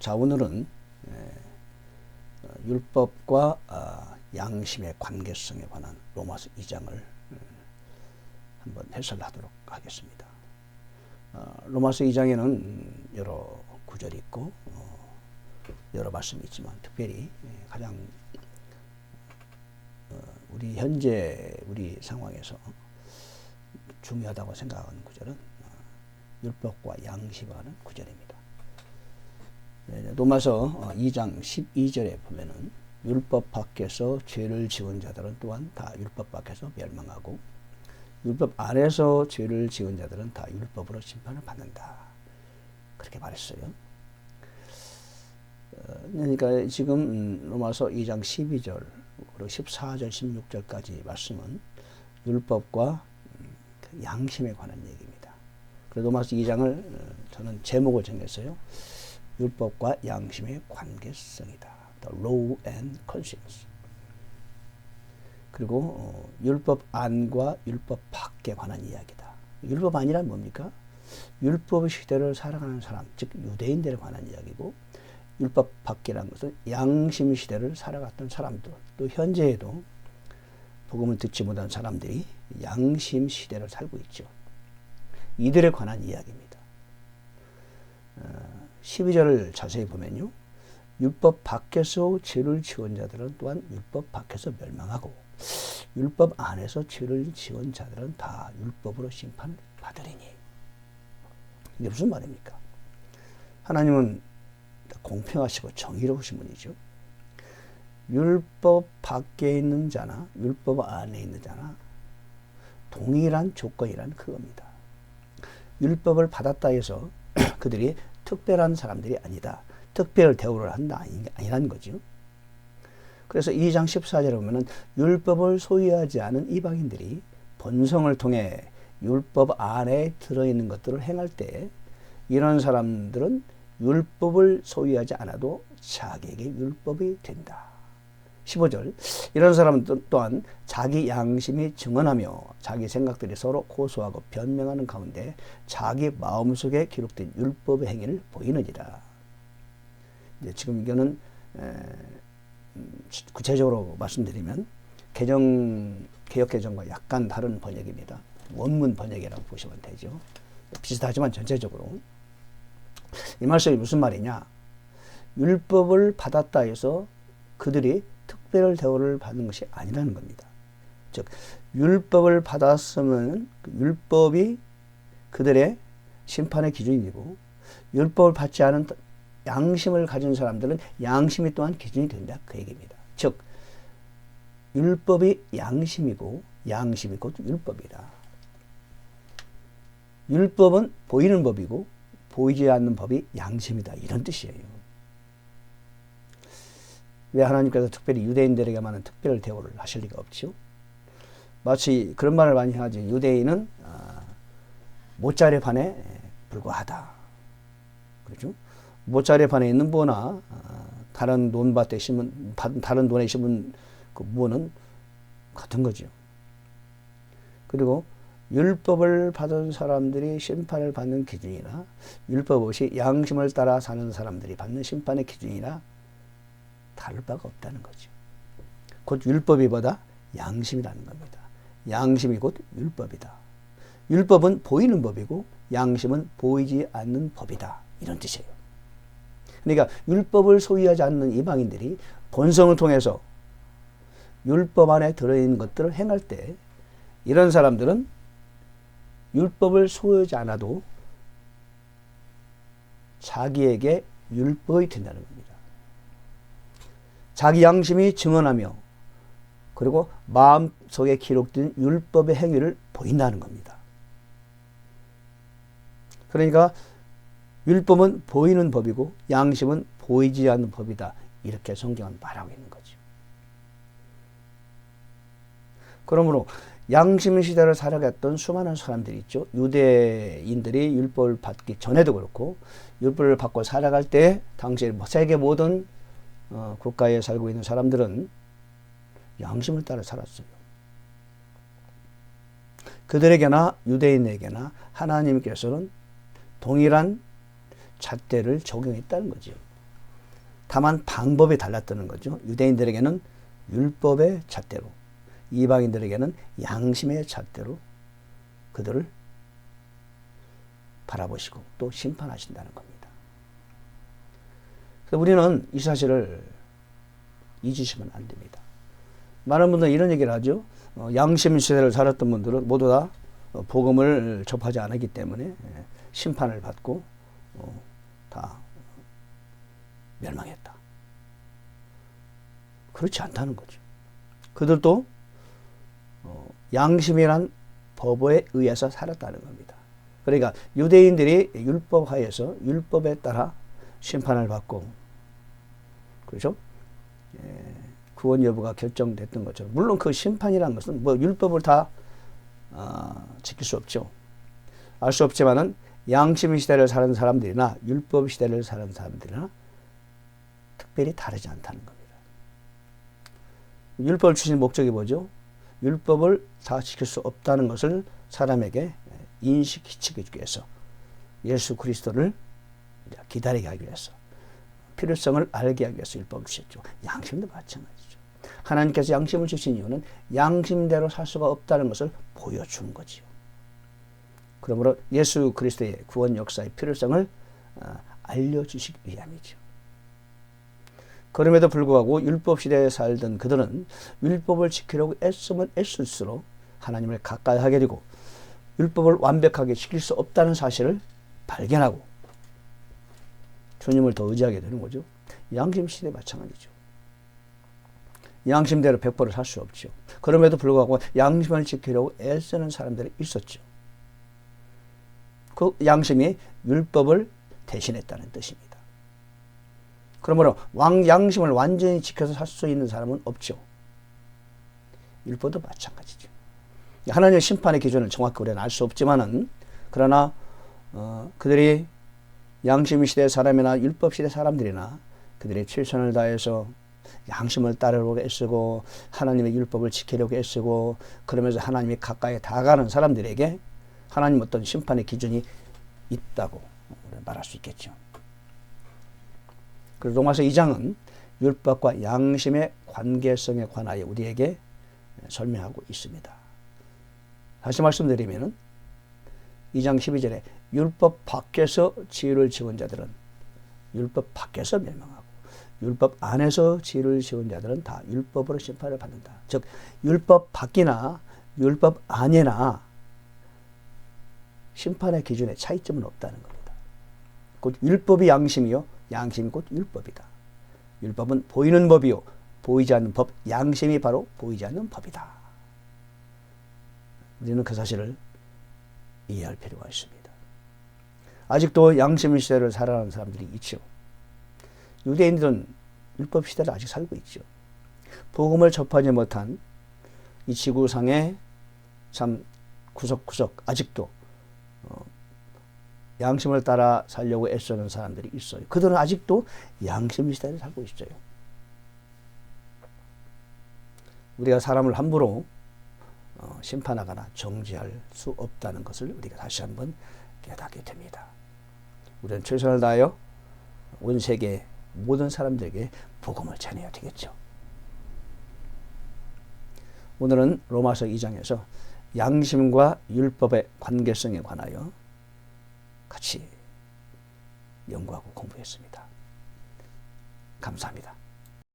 자, 오늘은 율법과 양심의 관계성에 관한 로마서 2장을 한번 해설하도록 하겠습니다. 로마서 2장에는 여러 구절이 있고 여러 말씀이 있지만 특별히 가장 우리 현재 우리 상황에서 중요하다고 생각하는 구절은 율법과 양심에 관한 구절입니다. 로마서 2장 12절에 보면은 율법 밖에서 죄를 지은 자들은 또한 다 율법 밖에서 멸망하고 율법 안에서 죄를 지은 자들은 다 율법으로 심판을 받는다. 그렇게 말했어요. 그러니까 지금 로마서 2장 12절 그리고 14절 16절까지 말씀은 율법과 양심에 관한 얘기입니다. 그래서 로마서 2장을 저는 제목을 정했어요. 율법과 양심의 관계성이다. The Law and Conscience. 그리고 율법 안과 율법 밖에 관한 이야기다. 율법 안이란 뭡니까? 율법 시대를 살아가는 사람, 즉 유대인들에 관한 이야기고, 율법 밖이라는 것은 양심 시대를 살아갔던 사람들, 또 현재에도 복음을 듣지 못한 사람들이 양심 시대를 살고 있죠. 이들에 관한 이야기입니다. 12절을 자세히 보면요. 율법 밖에서 죄를 지은 자들은 또한 율법 밖에서 멸망하고 율법 안에서 죄를 지은 자들은 다 율법으로 심판을 받으리니. 이게 무슨 말입니까? 하나님은 공평하시고 정의로우신 분이죠. 율법 밖에 있는 자나 율법 안에 있는 자나 동일한 조건이란 그겁니다. 율법을 받았다 해서 그들이 특별한 사람들이 아니다. 특별 대우를 한다. 아니라는 거죠. 그래서 2장 14절에 보면은 율법을 소유하지 않은 이방인들이 본성을 통해 율법 안에 들어있는 것들을 행할 때 이런 사람들은 율법을 소유하지 않아도 자기에게 율법이 된다. 15절 이런 사람은 또한 자기 양심이 증언하며 자기 생각들이 서로 고소하고 변명하는 가운데 자기 마음속에 기록된 율법의 행위를 보이느니라. 지금 이거는 구체적으로 말씀드리면 개역개정과 약간 다른 번역입니다. 원문 번역이라고 보시면 되죠. 비슷하지만 전체적으로 이 말씀이 무슨 말이냐? 율법을 받았다 해서 그들이 특별 대우를 받는 것이 아니라는 겁니다. 즉 율법을 받았으면 율법이 그들의 심판의 기준이고 율법을 받지 않은 양심을 가진 사람들은 양심이 또한 기준이 된다. 그 얘기입니다. 즉 율법이 양심이고 양심이 곧 율법이다. 율법은 보이는 법이고 보이지 않는 법이 양심이다. 이런 뜻이에요. 왜 하나님께서 특별히 유대인들에게만은 특별 대우를 하실 리가 없죠? 마치 그런 말을 많이 하지. 유대인은 모짜레판에 불과하다. 그렇죠? 모짜레판에 있는 무나 다른 논밭에 심은 다른 논에 심은 그 무는 같은 거죠. 그리고 율법을 받은 사람들이 심판을 받는 기준이나 율법 없이 양심을 따라 사는 사람들이 받는 심판의 기준이나 다를 바가 없다는 거죠. 곧 율법이 보다 양심이라는 겁니다. 양심이 곧 율법이다. 율법은 보이는 법이고 양심은 보이지 않는 법이다. 이런 뜻이에요. 그러니까 율법을 소유하지 않는 이방인들이 본성을 통해서 율법 안에 들어있는 것들을 행할 때 이런 사람들은 율법을 소유하지 않아도 자기에게 율법이 된다는 겁니다. 자기 양심이 증언하며 그리고 마음속에 기록된 율법의 행위를 보인다는 겁니다. 그러니까 율법은 보이는 법이고 양심은 보이지 않는 법이다. 이렇게 성경은 말하고 있는 거죠. 그러므로 양심 시대를 살아갔던 수많은 사람들이 있죠. 유대인들이 율법을 받기 전에도 그렇고 율법을 받고 살아갈 때 당시 세계 모든 국가에 살고 있는 사람들은 양심을 따라 살았어요. 그들에게나 유대인에게나 하나님께서는 동일한 잣대를 적용했다는 거죠. 다만 방법이 달랐다는 거죠. 유대인들에게는 율법의 잣대로, 이방인들에게는 양심의 잣대로 그들을 바라보시고 또 심판하신다는 겁니다. 그래서 우리는 이 사실을 잊으시면 안 됩니다. 많은 분들은 이런 얘기를 하죠. 양심 시대를 살았던 분들은 모두 다 복음을 접하지 않았기 때문에 심판을 받고 다 멸망했다. 그렇지 않다는 거죠. 그들도 양심이란 법에 의해서 살았다는 겁니다. 그러니까 유대인들이 율법하에서 율법에 따라 심판을 받고, 그렇죠? 구원 여부가 결정됐던 것처럼, 물론 그 심판이라는 것은 뭐 율법을 다 지킬 수 없죠. 알 수 없지만은 양심 시대를 사는 사람들이나 율법 시대를 사는 사람들이나 특별히 다르지 않다는 겁니다. 율법을 주신 목적이 뭐죠? 율법을 다 지킬 수 없다는 것을 사람에게 인식시키기 위해서, 예수 그리스도를 기다리게 하기 위해서, 필요성을 알게 하기 위해서 율법을 주셨죠. 양심도 마찬가지죠. 하나님께서 양심을 주신 이유는 양심대로 살 수가 없다는 것을 보여주는 거지요. 그러므로 예수 그리스도의 구원 역사의 필요성을 알려주시기 위함이죠. 그럼에도 불구하고 율법 시대에 살던 그들은 율법을 지키려고 애쓰면 애쓸수록 하나님을 가까이 하게 되고 율법을 완벽하게 지킬 수 없다는 사실을 발견하고 주님을 더 의지하게 되는 거죠. 양심 시대 마찬가지죠. 양심대로 100% 살 수 없죠. 그럼에도 불구하고 양심을 지키려고 애쓰는 사람들이 있었죠. 그 양심이 율법을 대신했다는 뜻입니다. 그러므로 양심을 완전히 지켜서 살 수 있는 사람은 없죠. 율법도 마찬가지죠. 하나님의 심판의 기준을 정확히 우리는 알 수 없지만은, 그러나 그들이 양심 시대 사람이나 율법 시대 사람들이나 그들이 최선을 다해서 양심을 따르려고 애쓰고 하나님의 율법을 지키려고 애쓰고 그러면서 하나님이 가까이 다가가는 사람들에게 하나님 어떤 심판의 기준이 있다고 말할 수 있겠죠. 그리고 로마서 2장은 율법과 양심의 관계성에 관하여 우리에게 설명하고 있습니다. 다시 말씀드리면 2장 12절에 율법 밖에서 지혜를 지은 자들은 율법 밖에서 멸망하고 율법 안에서 지혜를 지은 자들은 다 율법으로 심판을 받는다. 즉 율법 밖이나 율법 안이나 심판의 기준에 차이점은 없다는 겁니다. 곧 율법이 양심이요, 양심이 곧 율법이다. 율법은 보이는 법이요, 보이지 않는 법, 양심이 바로 보이지 않는 법이다. 우리는 그 사실을 이해할 필요가 있습니다. 아직도 양심 시대를 살아가는 사람들이 있죠. 유대인들은 율법 시대를 아직 살고 있죠. 복음을 접하지 못한 이 지구상에 참 구석구석 아직도 양심을 따라 살려고 애쓰는 사람들이 있어요. 그들은 아직도 양심 시대를 살고 있어요. 우리가 사람을 함부로 심판하거나 정죄할 수 없다는 것을 우리가 다시 한번 깨닫게 됩니다. 우리는 최선을 다하여 온 세계 모든 사람들에게 복음을 전해야 되겠죠. 오늘은 로마서 2장에서 양심과 율법의 관계성에 관하여 같이 연구하고 공부했습니다. 감사합니다.